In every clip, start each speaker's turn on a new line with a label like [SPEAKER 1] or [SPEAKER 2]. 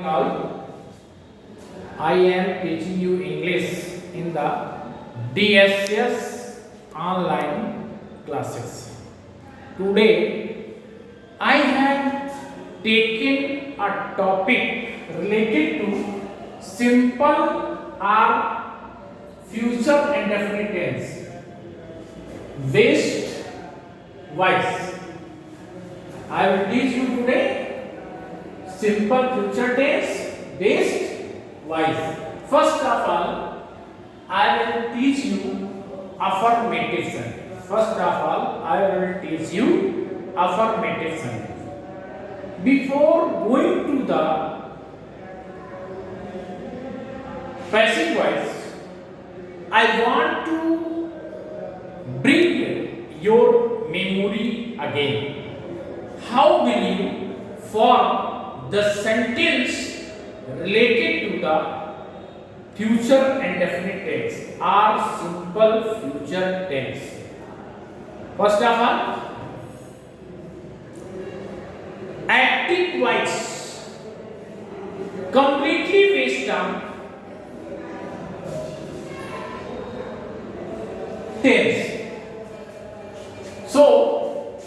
[SPEAKER 1] All, I am teaching you English in the DSS online classes. Today, I have taken a topic related to simple or future indefinite tense based voice. I will teach you today simple future tense based voice. First of all, I will teach you affirmative sentence. First of all, I will teach you affirmative sentence. Before going to the passive voice, I want to bring your memory again. How will you form the sentence related to the future indefinite tense or simple future tense? First of all, active voice completely based on tense. So,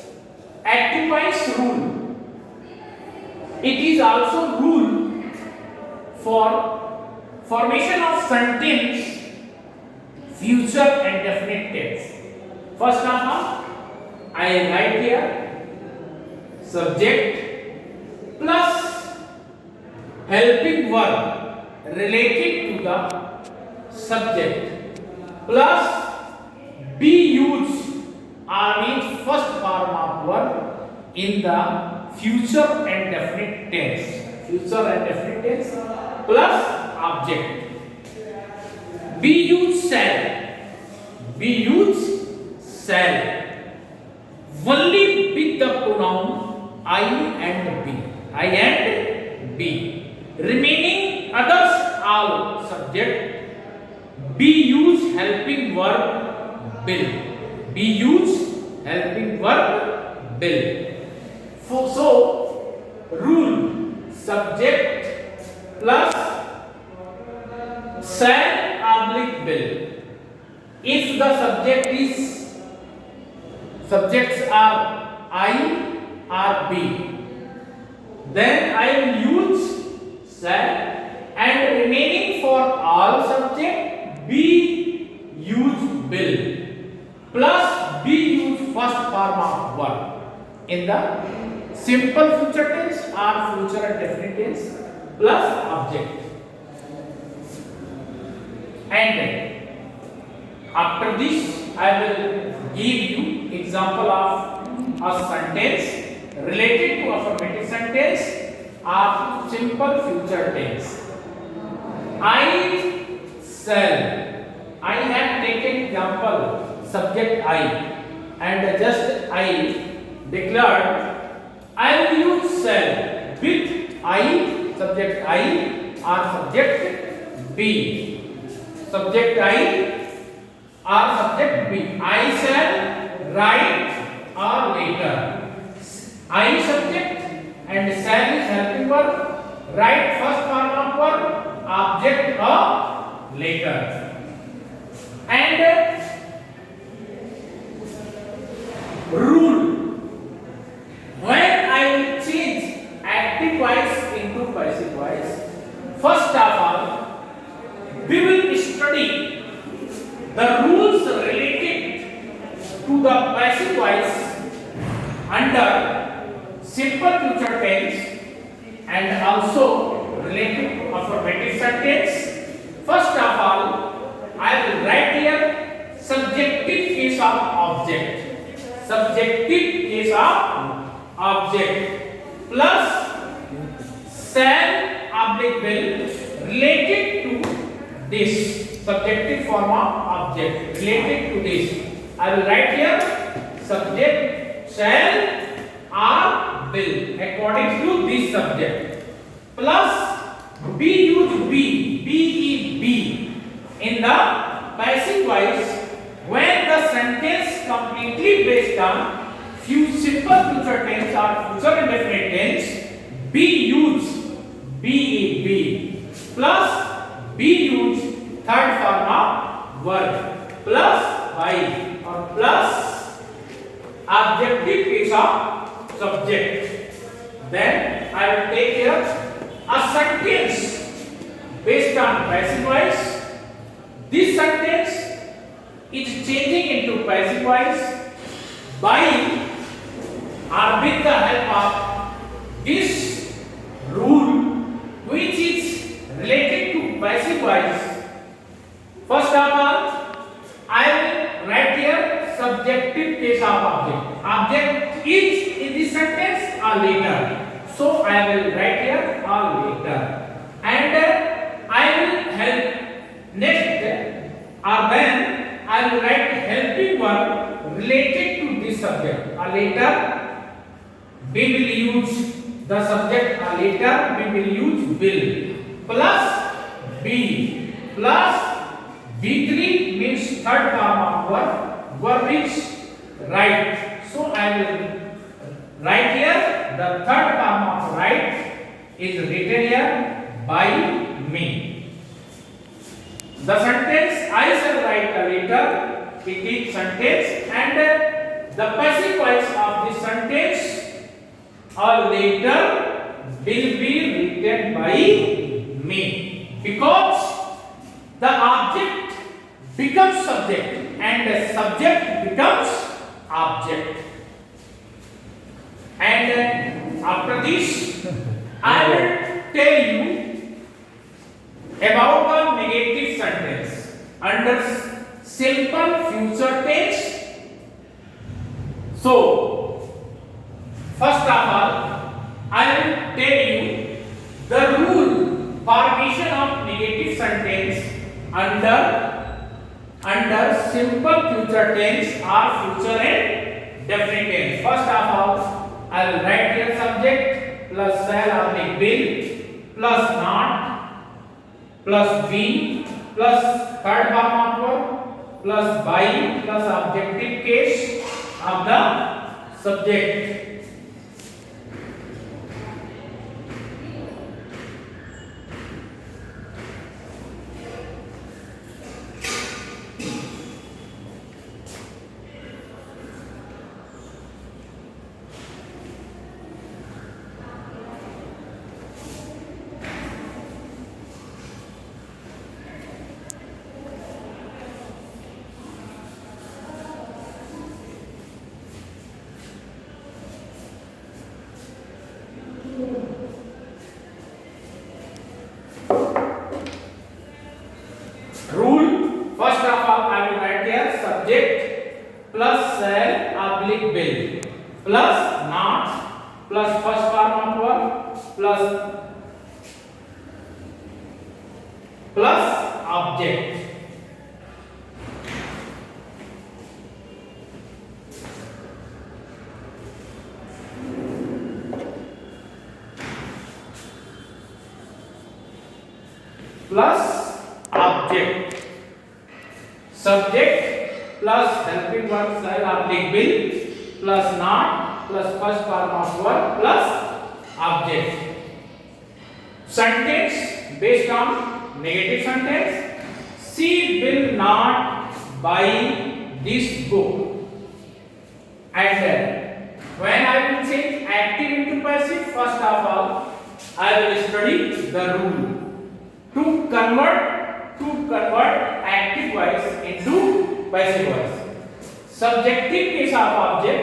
[SPEAKER 1] active voice rule. It is also rule for formation of sentence future indefinite tense. First of all, I write here subject plus helping verb related to the subject plus be used or means first form of verb in the future indefinite tense. Future indefinite tense plus object. Be used shall. Be used shall. Only with the pronoun I and be. I and be. Remaining others all subject. Be used helping verb will. Be used helping verb will. So, rule subject plus shall oblique will. If the subjects are I or B, then I will use shall, and remaining for all subject be use will plus be use first form of verb in the simple future tense or future indefinite tense plus object. And after this, I will give you example of a sentence related to affirmative sentence or simple future tense. I shall. I have taken example subject I and just I declared I will use shall with I, subject I or subject B. Subject I or subject B. I shall write or later. I subject and shall is helping verb. Write first form of verb, object or later. And rule. When I will change active voice into passive voice, first of all, we will study the rules related to the passive voice under simple future tense and also related to affirmative sentence. First of all, I will write here subjective case of object. Subjective case of object plus shall oblique will related to this subjective form of object related to this. I will write here subject shall or will according to this subject plus be used be in the passive voice when the sentence completely based on simple future tense or future indefinite tense, be used be plus be used third form of verb plus by or plus objective case of subject. Then I will take here a sentence based on passive voice. This sentence is changing into passive voice by or with the help of this rule which is related to passive voice. First of all, I will write here subjective case of object. Object is in this sentence or later. So I will write here or later. And I will help next or then I will write helping verb related to this subject. Or later we will use the subject or later we will use will plus be plus B3 means third form of verb. Verb is write. So I will write here the third form of write is written here by me. The sentence I shall write later. It is sentence and the passive voice of this sentence or later will be written by me because the object becomes subject and the subject becomes object. And after this I will tell you about the negative sentence under simple future tense. So first of all I will tell you the rule formation of negative sentence under simple future tense or future and definite tense. First of all, I will write here subject plus shall or will plus not plus be plus third form of verb plus by plus objective case of the subject. Rule, first of all I will write here subject plus shall oblique will plus not plus first form of verb plus object. Plus object. Subject plus helping verb shall oblique will plus not plus first form of verb plus object. Sentence based on negative sentence. She will not buy this book. And when I will change active into passive, first of all I will study the rule to convert active voice into passive voice. Subjective case of object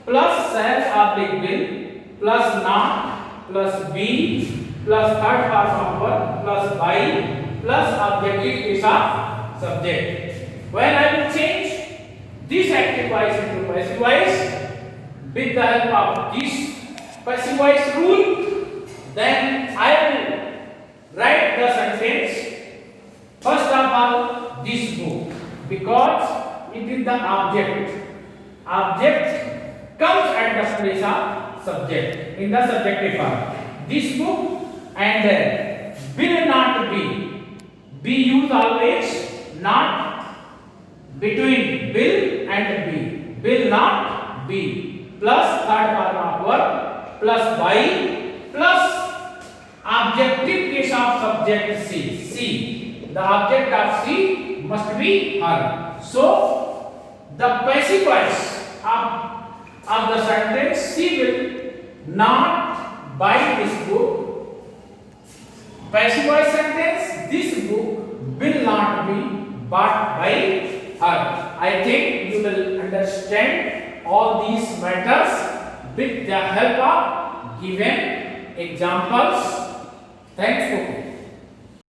[SPEAKER 1] plus shall oblique will plus not plus be plus third form of verb plus by plus objective case of subject. When I will change this active voice into passive voice with the help of this passive voice rule, then I will write the sentence first of all this book because it is the object. Object comes at the place of subject in the subjective form. This book and will not be used always not between will and be. Will not be plus third form of verb plus by plus Objective case of subject C. C. The object of C must be her. So the passive voice of the sentence, she will not buy this book. Passive voice sentence, this book will not be bought by her. I think you will understand all these matters with the help of given examples. Thanks for